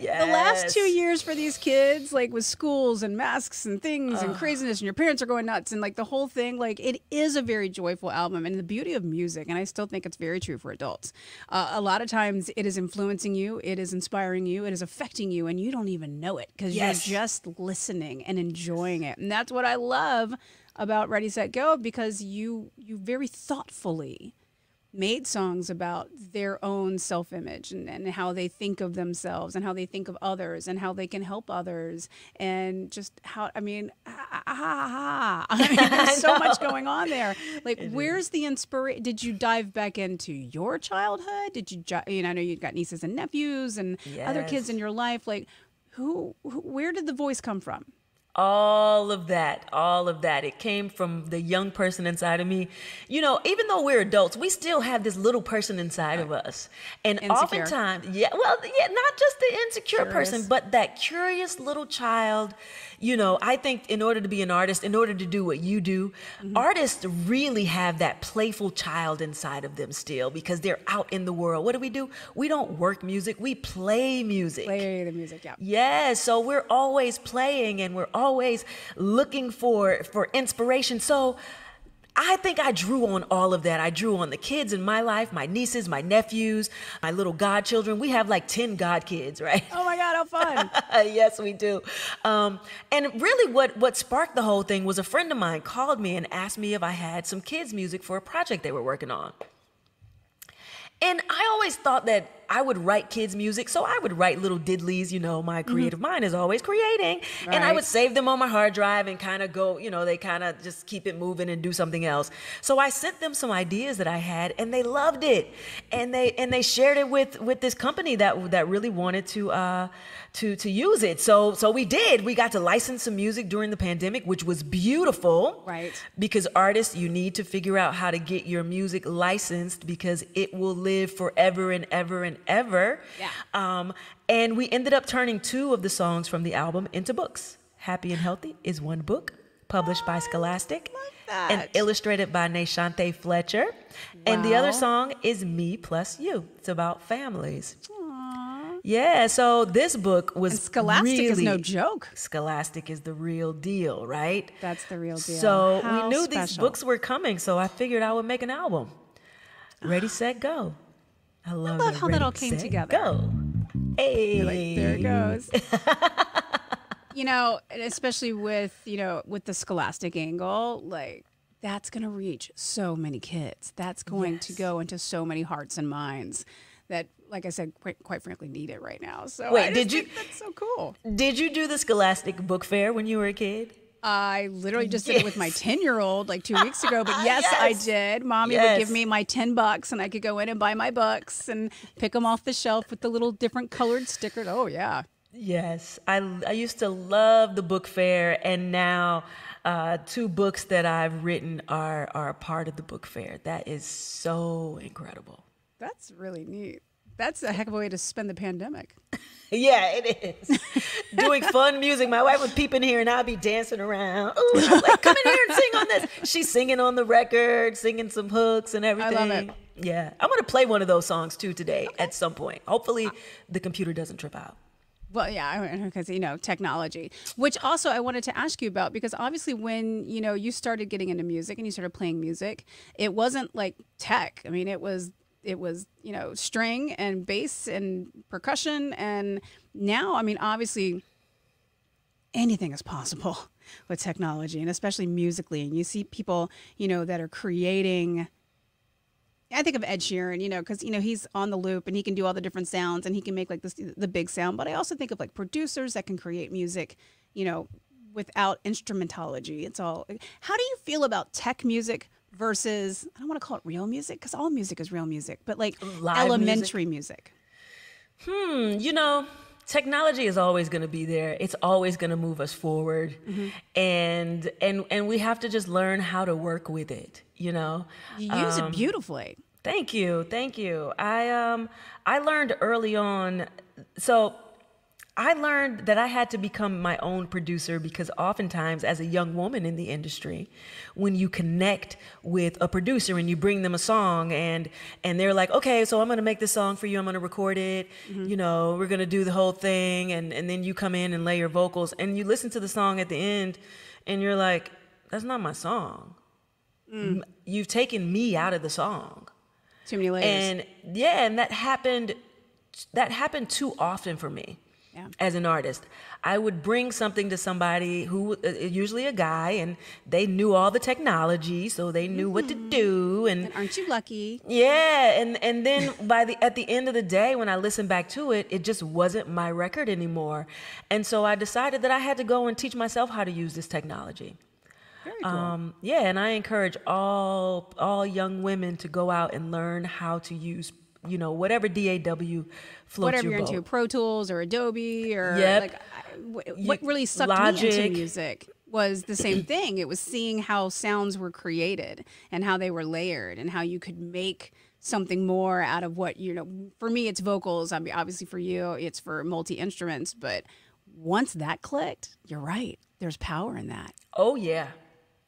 Yes. The last 2 years for these kids, like with schools and masks and things and craziness, and your parents are going nuts and like the whole thing, like it is a very joyful album. And the beauty of music, and I still think it's very true for adults, a lot of times it is influencing you, it is inspiring you, it is affecting you, and you don't even know it because you're just listening and enjoying it. And that's what I love about Ready, Set, Go, because you very thoughtfully made songs about their own self-image and how they think of themselves and how they think of others and how they can help others and just how, I mean, there's so much going on there. Like, where's the inspiration? Did you dive back into your childhood? Did you, I know you've got nieces and nephews and other kids in your life. Like, where did the voice come from? All of that. It came from the young person inside of me. You know, even though we're adults, we still have this little person inside of us. And Insecure. oftentimes, not just the insecure person, but that curious little child. You know, I think in order to be an artist, in order to do what you do, artists really have that playful child inside of them still because they're out in the world. What do? We don't work music, we play music. Play the music, yeah. Yeah, so we're always playing and we're always looking for inspiration. So I think I drew on all of that. I drew on the kids in my life, my nieces, my nephews, my little godchildren. We have like 10 godkids, right? Oh my God, how fun. Yes, we do. And really what sparked the whole thing was a friend of mine called me and asked me if I had some kids' music for a project they were working on. And I always thought that I would write kids' music, so I would write little diddlies, you know, my creative mind is always creating. Right. And I would save them on my hard drive and kind of go, you know, they kind of just keep it moving and do something else. So I sent them some ideas that I had and they loved it. And they shared it with this company that really wanted to use it. So we did. We got to license some music during the pandemic, which was beautiful. Right. Because artists, you need to figure out how to get your music licensed because it will live forever and ever and ever. Yeah. And we ended up turning 2 of the songs from the album into books. Happy and Healthy is one book published by Scholastic and illustrated by Nashante Fletcher. And the other song is Me Plus You. It's about families. Yeah, so this book was And Scholastic is no joke. Scholastic is the real deal, right? That's the real deal. So How we knew special. these books were coming, so I figured I would make an album. Ready, set, go. I love how that all came together. Go. Hey. You're like, there it goes. You know, and especially with the Scholastic angle, like that's going to reach so many kids. That's going to go into so many hearts and minds that, like I said, quite frankly, need it right now. So Wait, I just think that's so cool. Did you do the Scholastic Book Fair when you were a kid? I literally just did it with my 10-year-old like 2 weeks ago. But yes, I did. Mommy would give me my $10 and I could go in and buy my books and pick them off the shelf with the little different colored stickers. Oh, yeah. Yes. I used to love the book fair. And now 2 books that I've written are a part of the book fair. That is so incredible. That's really neat. That's a heck of a way to spend the pandemic. Yeah, it is. Doing fun music. My wife would peep in here and I'd be dancing around. Ooh, and I'm like, come in here and sing on this. She's singing on the record, singing some hooks and everything. I love it. Yeah. I'm going to play one of those songs too today at some point. Hopefully the computer doesn't trip out. Well, yeah, because, technology, which also I wanted to ask you about, because obviously when, you started getting into music and you started playing music, it wasn't like tech. I mean, it was, string and bass and percussion. And now, I mean, obviously anything is possible with technology and especially musically. And you see people, that are creating. I think of Ed Sheeran, because, he's on the loop and he can do all the different sounds and he can make like the big sound. But I also think of like producers that can create music, without instrumentology. It's all. How do you feel about tech music versus, I don't want to call it real music because all music is real music, but like Live elementary music? Technology is always going to be there. It's always going to move us forward. Mm-hmm. And we have to just learn how to work with it, You use it beautifully. Thank you. I learned early on. So I learned that I had to become my own producer because oftentimes as a young woman in the industry, when you connect with a producer and you bring them a song and they're like, okay, so I'm going to make this song for you. I'm going to record it. Mm-hmm. We're going to do the whole thing. And then you come in and lay your vocals and you listen to the song at the end and you're like, that's not my song. Mm. You've taken me out of the song. Too many layers. And that happened too often for me. as an artist. I would bring something to somebody who, usually a guy, and they knew all the technology, so they knew what to do. And aren't you lucky? Yeah, and then at the end of the day, when I listened back to it, it just wasn't my record anymore. And so I decided that I had to go and teach myself how to use this technology. Very cool. Yeah, and I encourage all young women to go out and learn how to use, whatever DAW floats Whatever your you're boat. into, Pro Tools or Adobe or Yep. what really sucked me Logic. into music was the same thing. It was seeing how sounds were created and how they were layered and how you could make something more out of what, for me, it's vocals. I mean, obviously for you, it's for multi-instruments. But once that clicked, you're right. There's power in that. Oh, yeah.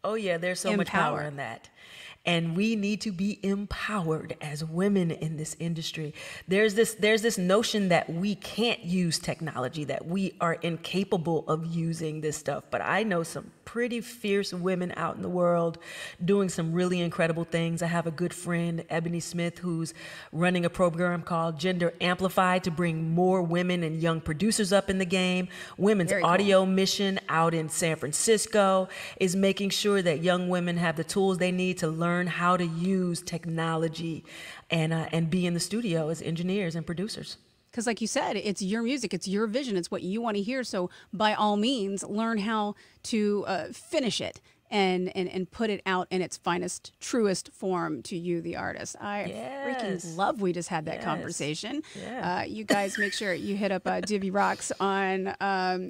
There's so much power Empower. in that. And we need to be empowered as women in this industry. There's this notion that we can't use technology, that we are incapable of using this stuff. But I know some pretty fierce women out in the world doing some really incredible things. I have a good friend, Ebony Smith, who's running a program called Gender Amplified to bring more women and young producers up in the game. Women's Very cool. Audio Mission out in San Francisco is making sure that young women have the tools they need to learn how to use technology and be in the studio as engineers and producers. Because like you said, it's your music, it's your vision, it's what you want to hear. So by all means, learn how to finish it and put it out in its finest, truest form to you, the artist. I freaking love we just had that conversation. Yeah. You guys make sure you hit up Divi Roxx on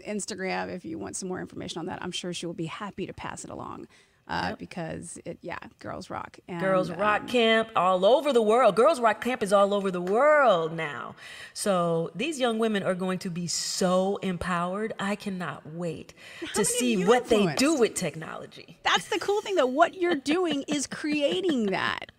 Instagram if you want some more information on that. I'm sure she will be happy to pass it along. Because Girls Rock. And, Girls Rock Camp all over the world. Girls Rock Camp is all over the world now. So these young women are going to be so empowered. I cannot wait to see what they do with technology. That's the cool thing, though. What you're doing is creating that.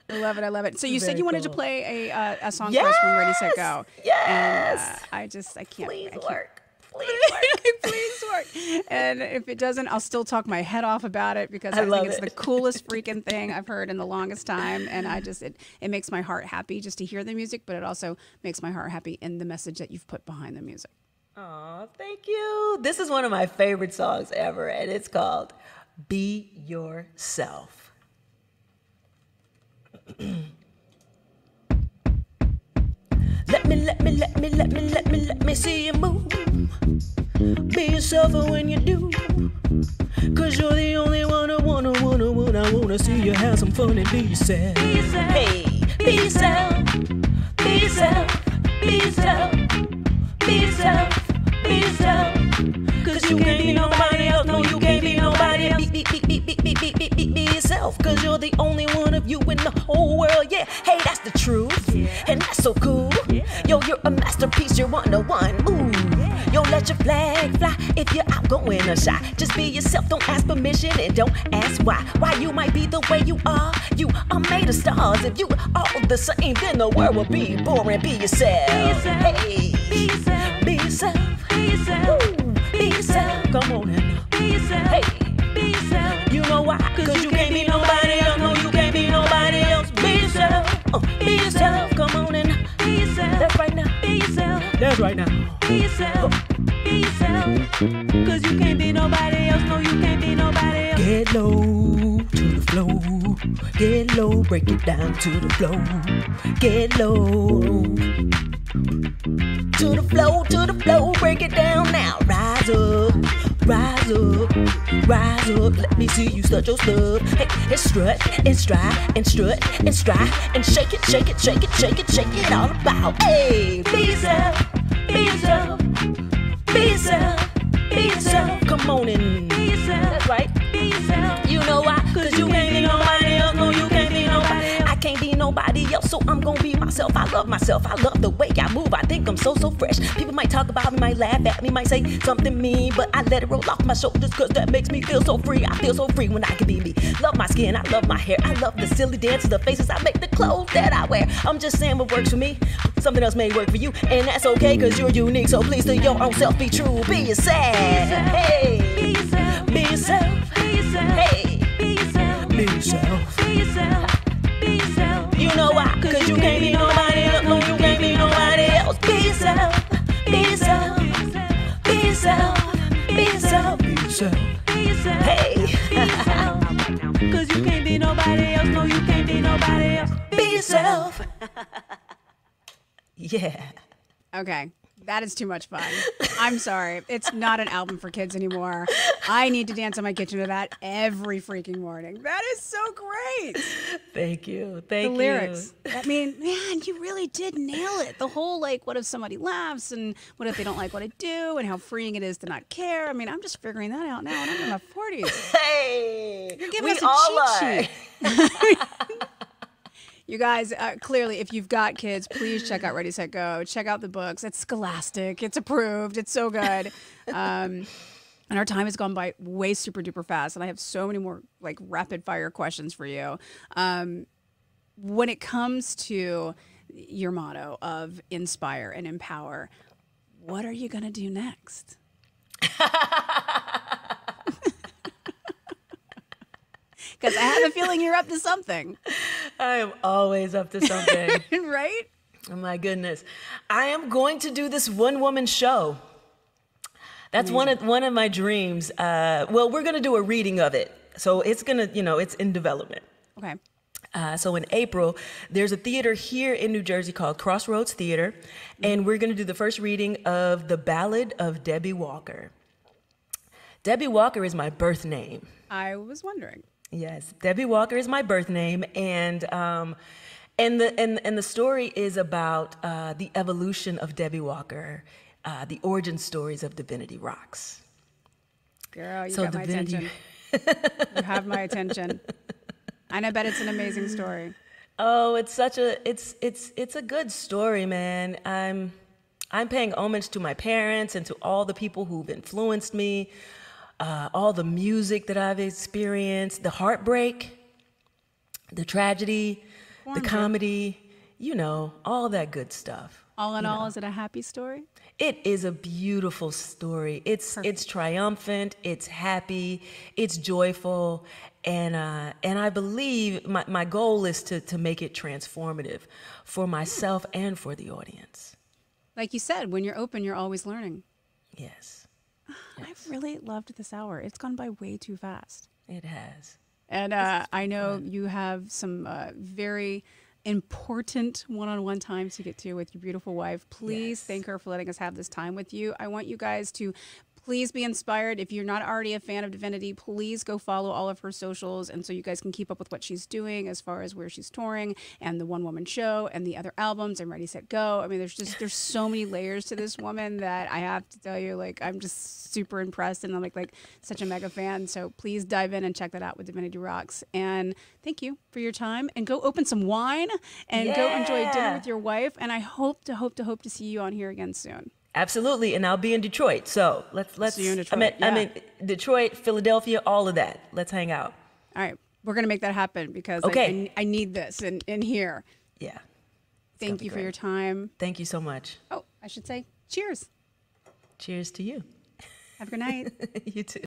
I love it. I love it. So you said you wanted to play a song for us from Ready, Set, Go. Yes. And I can't. Please I can't. work. Please work. Please work. And if it doesn't, I'll still talk my head off about it because I think it's the coolest freaking thing I've heard in the longest time. And it makes my heart happy just to hear the music, but it also makes my heart happy in the message that you've put behind the music. Oh, thank you. This is one of my favorite songs ever, and it's called Be Yourself. Let me see you move. Be yourself when you do. Cause you're the only one I wanna see you have some fun and be yourself. Hey, be yourself. Be yourself. Be yourself. Be yourself. Be yourself. Cause you can't be nobody else. No, you can't be nobody else. Be yourself. Cause you're the only one of you in the whole world. Yeah, hey, that's the truth. And that's so cool. Yo, you're a masterpiece. You're 101. Ooh. Yo, let your flag fly if you're outgoing or shy. Just be yourself, don't ask permission and don't ask why. Why you might be the way you are made of stars. If you all the same, then the world will be boring. Be yourself. Hey, be yourself. Be yourself. Be yourself. Ooh, be yourself. Come on now. Be yourself. Hey, be yourself. You know why? Cause you can't be nobody else. No, you can't be nobody else. Be yourself. Be yourself. Come on and be yourself. That's right now. Be yourself. That's right now. Be yourself. Be yourself. Cause you can't be nobody else. No, you can't be nobody else. Get low to the flow. Get low, break it down to the flow. Get low. To the flow, break it down now. Rise up, rise up, rise up. Let me see you strut your stuff. Hey, and strut, and stride, and strut, and stride, and shake it, shake it, shake it, shake it, shake it all about. Hey, be yourself, be yourself, be yourself, be yourself. Come on and be yourself. That's right, be yourself. You know why? Cause you can't be nobody else. No, you can't be nobody else. I can't be nobody else, so I'm gonna be myself. I love myself. I love the way I move. I think I'm so fresh. People might talk about me, might laugh at me, might say something mean, but I let it roll off my shoulders cause that makes me feel so free. I feel so free when I can be me. Love my skin, I love my hair, I love the silly dances, the faces I make, the clothes that I wear. I'm just saying what works for me. Something else may work for you, and that's okay cause you're unique. So please to your own self be true. Be yourself. Hey, be yourself. Be yourself. Be yourself. Hey, be yourself. Be yourself. Be yourself. Be yourself. You know why? Cause you can't be nobody else. No, you can't be nobody else. Be yourself. Be yourself. yourself. Be yourself. Hey. Be yourself. Cause you can't be nobody else. No, you can't be nobody else. Be yourself. Yeah. Okay. That is too much fun. I'm sorry. It's not an album for kids anymore. I need to dance in my kitchen to that every freaking morning. That is so great. Thank you. Thank you. The lyrics. I mean, man, you really did nail it. The whole, like, what if somebody laughs and what if they don't like what I do and how freeing it is to not care. I mean, I'm just figuring that out now and I'm in my 40s. Hey. You're giving we us a all cheat sheet. You guys, clearly, if you've got kids, please check out Ready, Set, Go. Check out the books. It's scholastic. It's approved. It's so good. And our time has gone by way super duper fast. And I have so many more like rapid fire questions for you. When it comes to your motto of inspire and empower, what are you going to do next? Because I have a feeling you're up to something. I am always up to something. Right? Oh my goodness. I am going to do this one-woman show. That's one of my dreams. Well, we're going to do a reading of it. So it's going to, it's in development. Okay. So in April, there's a theater here in New Jersey called Crossroads Theater. And we're going to do the first reading of The Ballad of Debbie Walker. Debbie Walker is my birth name. I was wondering. Yes, Debbie Walker is my birth name, and the story is about the evolution of Debbie Walker, the origin stories of Divinity Roxx. Girl, you got my attention. You have my attention, and I bet it's an amazing story. Oh, it's such it's a good story, man. I'm paying homage to my parents and to all the people who've influenced me. All the music that I've experienced, the heartbreak, the tragedy, the comedy, all that good stuff. All in all, is it a happy story? It is a beautiful story. It's triumphant, it's happy, it's joyful, and I believe my goal is to make it transformative for myself and for the audience. Like you said, when you're open, you're always learning. Yes. I've really loved this hour. It's gone by way too fast. It has. And I know you have some very important one-on-one time to get to with your beautiful wife. Please thank her for letting us have this time with you. I want you guys to please be inspired. If you're not already a fan of Divinity, please go follow all of her socials, and so you guys can keep up with what she's doing as far as where she's touring and the one-woman show and the other albums and Ready, Set, Go. I mean, there's so many layers to this woman that I have to tell you, like, I'm just super impressed, and I'm like such a mega fan. So please dive in and check that out with Divinity Roxx. And thank you for your time, and go open some wine and go enjoy dinner with your wife. And I hope to see you on here again soon. Absolutely, and I'll be in Detroit. So let's. So you're in Detroit. I'm in Detroit, Philadelphia, all of that. Let's hang out. All right, we're gonna make that happen because I need this in here. Yeah. Thank you for your time. Thank you so much. Oh, I should say cheers. Cheers to you. Have a good night. You too.